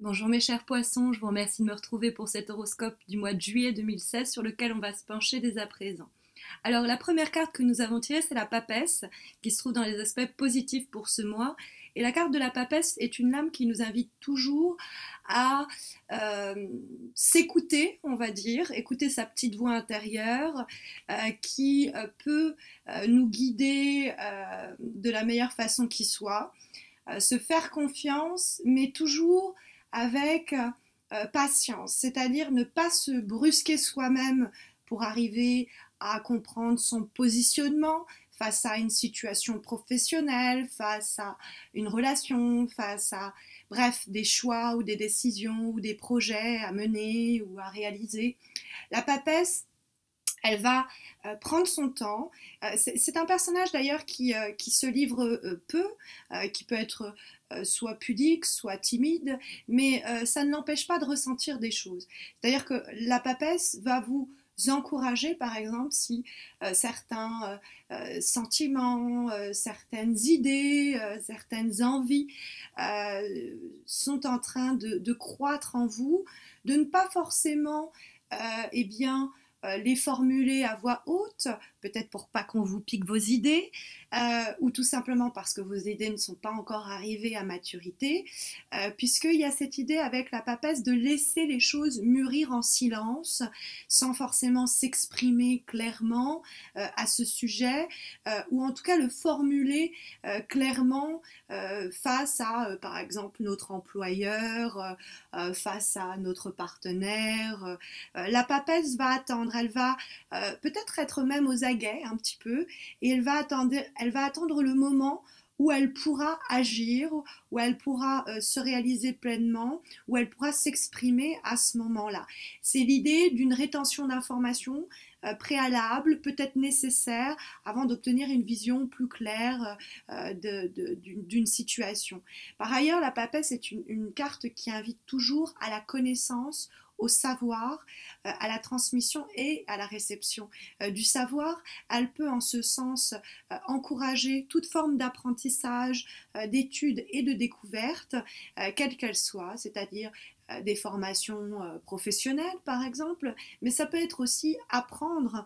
Bonjour mes chers poissons, je vous remercie de me retrouver pour cet horoscope du mois de juillet 2016 sur lequel on va se pencher dès à présent. Alors la première carte que nous avons tirée, c'est la papesse qui se trouve dans les aspects positifs pour ce mois. Et la carte de la papesse est une lame qui nous invite toujours à s'écouter, on va dire, écouter sa petite voix intérieure qui peut nous guider de la meilleure façon qui soit, se faire confiance, mais toujours avec patience, c'est-à-dire ne pas se brusquer soi-même pour arriver à comprendre son positionnement face à une situation professionnelle, face à une relation, face à, bref, des choix ou des décisions ou des projets à mener ou à réaliser. La papesse, elle va prendre son temps. C'est un personnage d'ailleurs qui se livre peu, qui peut être soit pudique, soit timide, mais ça ne l'empêche pas de ressentir des choses. C'est-à-dire que la papesse va vous encourager, par exemple, si certains sentiments, certaines idées, certaines envies sont en train de croître en vous, de ne pas forcément, eh bien, les formuler à voix haute, peut-être pour pas qu'on vous pique vos idées, ou tout simplement parce que vos idées ne sont pas encore arrivées à maturité, puisqu'il y a cette idée avec la papesse de laisser les choses mûrir en silence, sans forcément s'exprimer clairement à ce sujet, ou en tout cas le formuler clairement face à, par exemple, notre employeur, face à notre partenaire. La papesse va attendre, elle va peut-être être même aux aguets un petit peu, et elle va attendre le moment où elle pourra agir, où elle pourra se réaliser pleinement, où elle pourra s'exprimer à ce moment-là. C'est l'idée d'une rétention d'informations préalable, peut-être nécessaire, avant d'obtenir une vision plus claire d'une situation. Par ailleurs, la papesse est une carte qui invite toujours à la connaissance, au savoir, à la transmission et à la réception du savoir. Elle peut en ce sens encourager toute forme d'apprentissage, d'études et de découverte, quelles qu'elles soient, c'est-à-dire des formations professionnelles par exemple, mais ça peut être aussi apprendre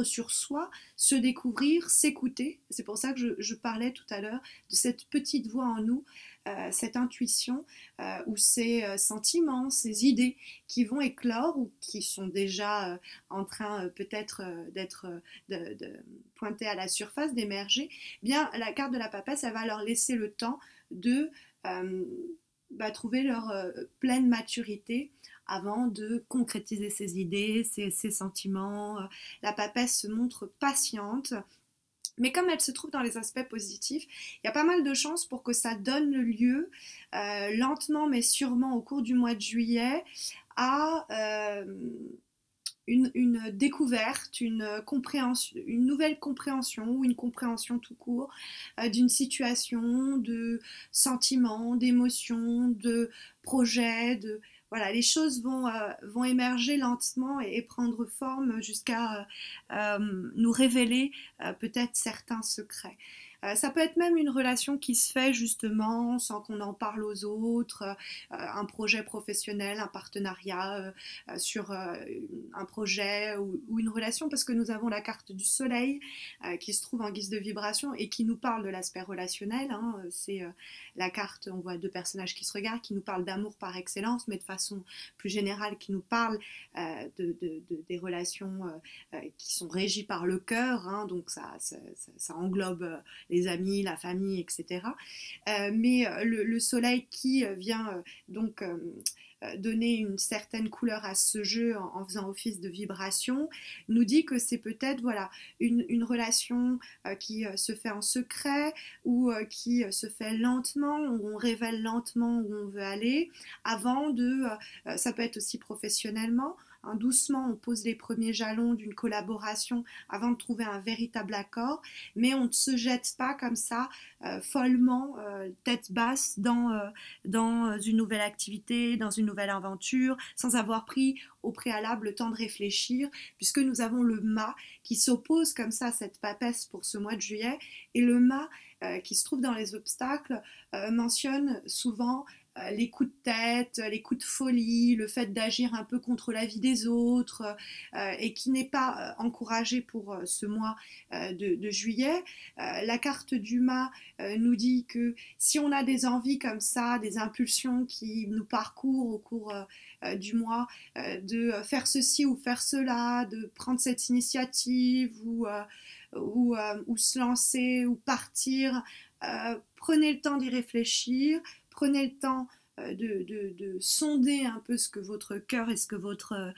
sur soi, se découvrir, s'écouter. C'est pour ça que je parlais tout à l'heure de cette petite voix en nous, cette intuition ou ces sentiments, ces idées qui vont éclore ou qui sont déjà en train peut-être d'être pointées à la surface, d'émerger. Bien, la carte de la papesse, elle va leur laisser le temps de trouver leur pleine maturité avant de concrétiser ses idées, ses sentiments. La papesse se montre patiente, mais comme elle se trouve dans les aspects positifs, il y a pas mal de chances pour que ça donne lieu, lentement mais sûrement au cours du mois de juillet, à une découverte, une nouvelle compréhension ou une compréhension tout court d'une situation, de sentiments, d'émotions, de projets, voilà, les choses vont émerger lentement et prendre forme jusqu'à nous révéler peut-être certains secrets. Ça peut être même une relation qui se fait justement sans qu'on en parle aux autres, un projet professionnel, un partenariat sur un projet ou une relation, parce que nous avons la carte du soleil qui se trouve en guise de vibration et qui nous parle de l'aspect relationnel. Hein. C'est la carte, on voit deux personnages qui se regardent, qui nous parlent d'amour par excellence, mais de façon plus générale qui nous parle des relations qui sont régies par le cœur, hein, donc ça englobe les amis, la famille, etc. Mais le soleil qui vient donc donner une certaine couleur à ce jeu en faisant office de vibration, nous dit que c'est peut-être voilà, une relation qui se fait en secret ou qui se fait lentement, où on révèle lentement où on veut aller, avant ça peut être aussi professionnellement, hein, doucement on pose les premiers jalons d'une collaboration avant de trouver un véritable accord, mais on ne se jette pas comme ça follement, tête basse dans une nouvelle activité, dans une nouvelle aventure, sans avoir pris au préalable le temps de réfléchir, puisque nous avons le mât qui s'oppose comme ça à cette papesse pour ce mois de juillet, et le mât qui se trouve dans les obstacles mentionne souvent les coups de tête, les coups de folie, le fait d'agir un peu contre la vie des autres, et qui n'est pas encouragé pour ce mois de juillet. La carte du mât nous dit que si on a des envies comme ça, des impulsions qui nous parcourent au cours du mois, de faire ceci ou faire cela, de prendre cette initiative ou se lancer ou partir, prenez le temps d'y réfléchir, prenez le temps de sonder un peu ce que votre cœur et ce que votre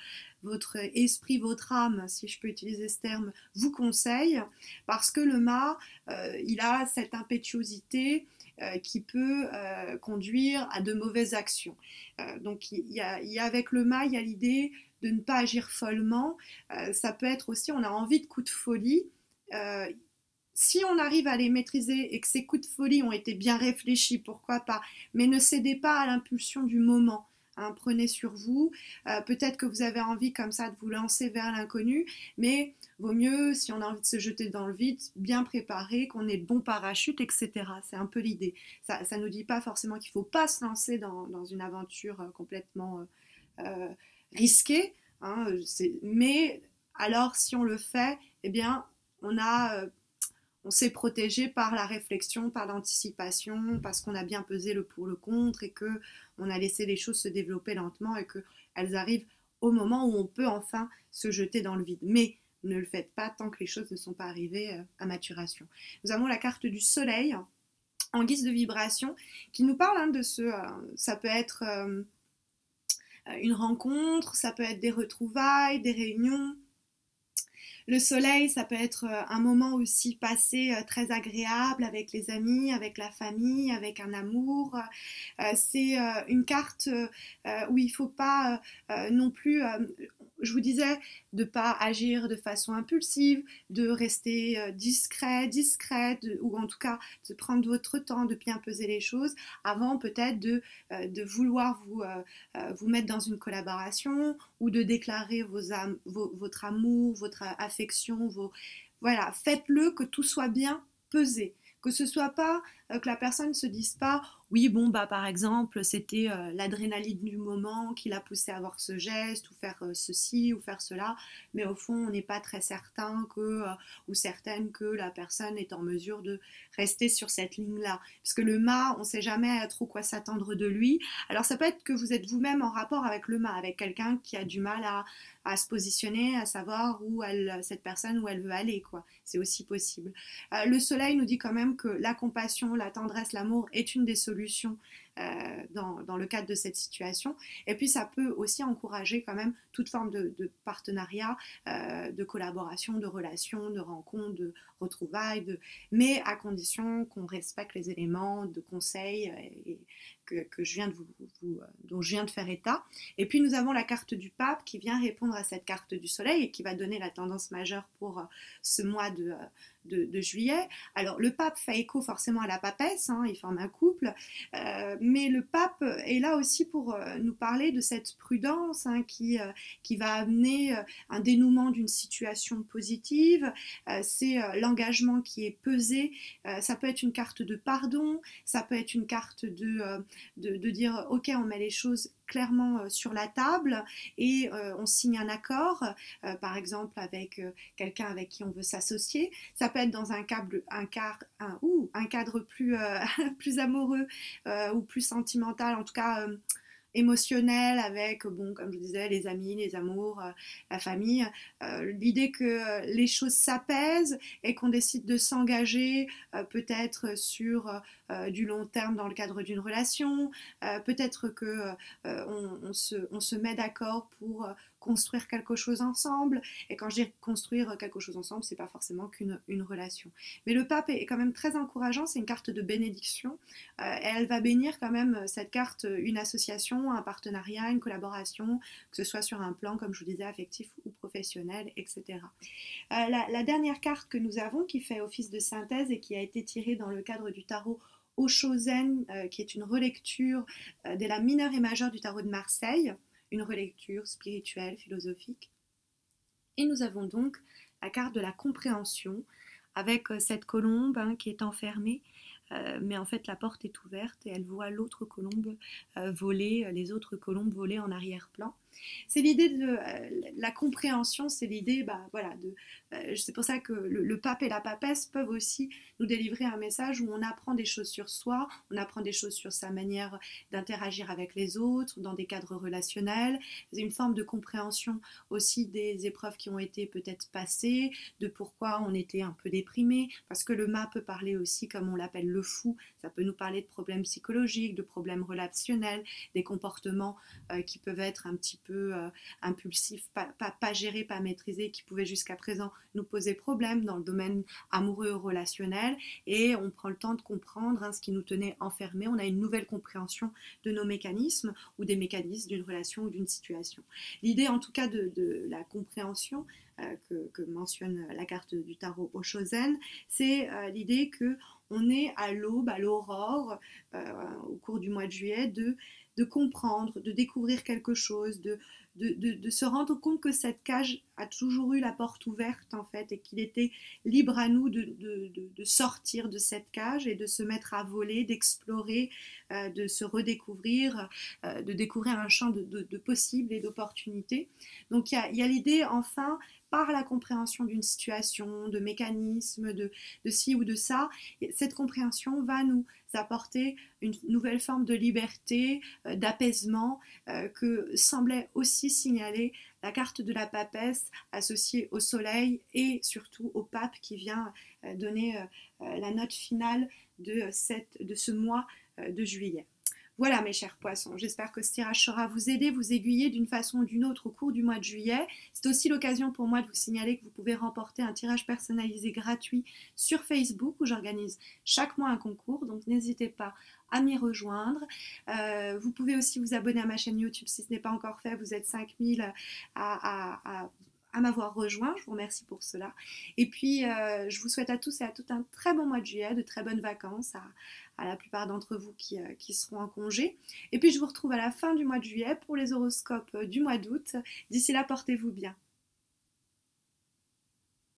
esprit, votre âme, si je peux utiliser ce terme, vous conseille, parce que le mât, il a cette impétuosité qui peut conduire à de mauvaises actions. Donc avec le mât, il y a l'idée de ne pas agir follement. Ça peut être aussi, on a envie de coups de folie. Euh, Si on arrive à les maîtriser et que ces coups de folie ont été bien réfléchis, pourquoi pas, mais ne cédez pas à l'impulsion du moment. Hein, prenez sur vous. Peut-être que vous avez envie comme ça de vous lancer vers l'inconnu, mais vaut mieux, si on a envie de se jeter dans le vide, bien préparé, qu'on ait de bons parachutes, etc. C'est un peu l'idée. Ça ne nous dit pas forcément qu'il ne faut pas se lancer dans une aventure complètement euh, risquée, hein, mais alors si on le fait, eh bien, on a on s'est protégé par la réflexion, par l'anticipation, parce qu'on a bien pesé le pour le contre et que on a laissé les choses se développer lentement et qu'elles arrivent au moment où on peut enfin se jeter dans le vide. Mais ne le faites pas tant que les choses ne sont pas arrivées à maturation. Nous avons la carte du soleil en guise de vibration qui nous parle de ce... ça peut être une rencontre, ça peut être des retrouvailles, des réunions. Le soleil, ça peut être un moment aussi passé très agréable avec les amis, avec la famille, avec un amour. C'est une carte où il ne faut pas non plus, je vous disais, de ne pas agir de façon impulsive, de rester discrète, ou en tout cas de prendre votre temps, de bien peser les choses, avant peut-être de vouloir vous mettre dans une collaboration ou de déclarer votre amour, votre affection, voilà, faites-le que tout soit bien pesé. Que ce soit pas, que la personne ne se dise pas, oui, bon, bah par exemple, c'était l'adrénaline du moment qui l'a poussé à avoir ce geste, ou faire ceci, ou faire cela, mais au fond, on n'est pas très certain ou certaine que la personne est en mesure de rester sur cette ligne-là. Puisque le mât, on ne sait jamais trop quoi s'attendre de lui. Alors ça peut être que vous êtes vous-même en rapport avec le mât, avec quelqu'un qui a du mal à se positionner, à savoir cette personne où elle veut aller, quoi. C'est aussi possible. Le soleil nous dit quand même que la compassion, la tendresse, l'amour est une des solutions dans le cadre de cette situation. Et puis ça peut aussi encourager quand même toute forme de partenariat, de collaboration, de relation, de rencontre, de retrouvailles, mais à condition qu'on respecte les éléments de conseil que je viens dont je viens de faire état. Et puis nous avons la carte du pape qui vient répondre à cette carte du soleil et qui va donner la tendance majeure pour ce mois de juillet. Alors le pape fait écho forcément à la papesse, hein, il forme un couple, mais le pape est là aussi pour nous parler de cette prudence, hein, qui va amener un dénouement d'une situation positive. C'est l'engagement qui est pesé. Ça peut être une carte de pardon, ça peut être une carte de dire ok, on met les choses clairement sur la table et on signe un accord, par exemple avec quelqu'un avec qui on veut s'associer. Ça peut être dans un cadre plus, plus amoureux ou plus sentimental, en tout cas émotionnel avec, bon, comme je disais, les amis, les amours, la famille. L'idée que les choses s'apaisent et qu'on décide de s'engager peut-être sur du long terme dans le cadre d'une relation, peut-être que on se met d'accord pour construire quelque chose ensemble. Et quand je dis construire quelque chose ensemble, c'est pas forcément qu'une relation. Mais le pape est quand même très encourageant, c'est une carte de bénédiction. Et elle va bénir quand même cette carte, une association, un partenariat, une collaboration, que ce soit sur un plan, comme je vous disais, affectif ou professionnel, etc. La dernière carte que nous avons, qui fait office de synthèse et qui a été tirée dans le cadre du tarot Oshozen, qui est une relecture de la mineure et majeure du tarot de Marseille, une relecture spirituelle, philosophique. Et nous avons donc la carte de la compréhension, avec cette colombe, hein, qui est enfermée, mais en fait la porte est ouverte et elle voit l'autre colombe voler, les autres colombes voler en arrière-plan. C'est l'idée de la compréhension, c'est l'idée, voilà, c'est pour ça que le pape et la papesse peuvent aussi nous délivrer un message où on apprend des choses sur soi, on apprend des choses sur sa manière d'interagir avec les autres, dans des cadres relationnels, c'est une forme de compréhension aussi des épreuves qui ont été peut-être passées, de pourquoi on était un peu déprimé, parce que le mât peut parler aussi, comme on l'appelle, le fou, ça peut nous parler de problèmes psychologiques, de problèmes relationnels, des comportements qui peuvent être un petit peu impulsifs, pas gérés, pas maîtrisés, qui pouvaient jusqu'à présent nous poser problème dans le domaine amoureux ou relationnel, et on prend le temps de comprendre ce qui nous tenait enfermés, on a une nouvelle compréhension de nos mécanismes ou des mécanismes d'une relation ou d'une situation. L'idée en tout cas de la compréhension que mentionne la carte du tarot Oshozen, c'est l'idée que on est à l'aube, à l'aurore, au cours du mois de juillet, de comprendre, de découvrir quelque chose, de se rendre compte que cette cage a toujours eu la porte ouverte en fait et qu'il était libre à nous de sortir de cette cage et de se mettre à voler, d'explorer, de se redécouvrir, de découvrir un champ de possibles et d'opportunités. Donc il y a l'idée enfin par la compréhension d'une situation, de mécanismes, de ci ou de ça, cette compréhension va nous apporter une nouvelle forme de liberté, d'apaisement que semblait aussi signaler la carte de la papesse associée au soleil et surtout au pape qui vient donner la note finale de ce mois de juillet. Voilà mes chers poissons, j'espère que ce tirage saura vous aider, vous aiguiller d'une façon ou d'une autre au cours du mois de juillet. C'est aussi l'occasion pour moi de vous signaler que vous pouvez remporter un tirage personnalisé gratuit sur Facebook où j'organise chaque mois un concours, donc n'hésitez pas à m'y rejoindre. Vous pouvez aussi vous abonner à ma chaîne YouTube si ce n'est pas encore fait, vous êtes 5000 à m'avoir rejoint, je vous remercie pour cela. Et puis, je vous souhaite à tous et à toutes un très bon mois de juillet, de très bonnes vacances à la plupart d'entre vous qui seront en congé. Et puis, je vous retrouve à la fin du mois de juillet pour les horoscopes du mois d'août. D'ici là, portez-vous bien.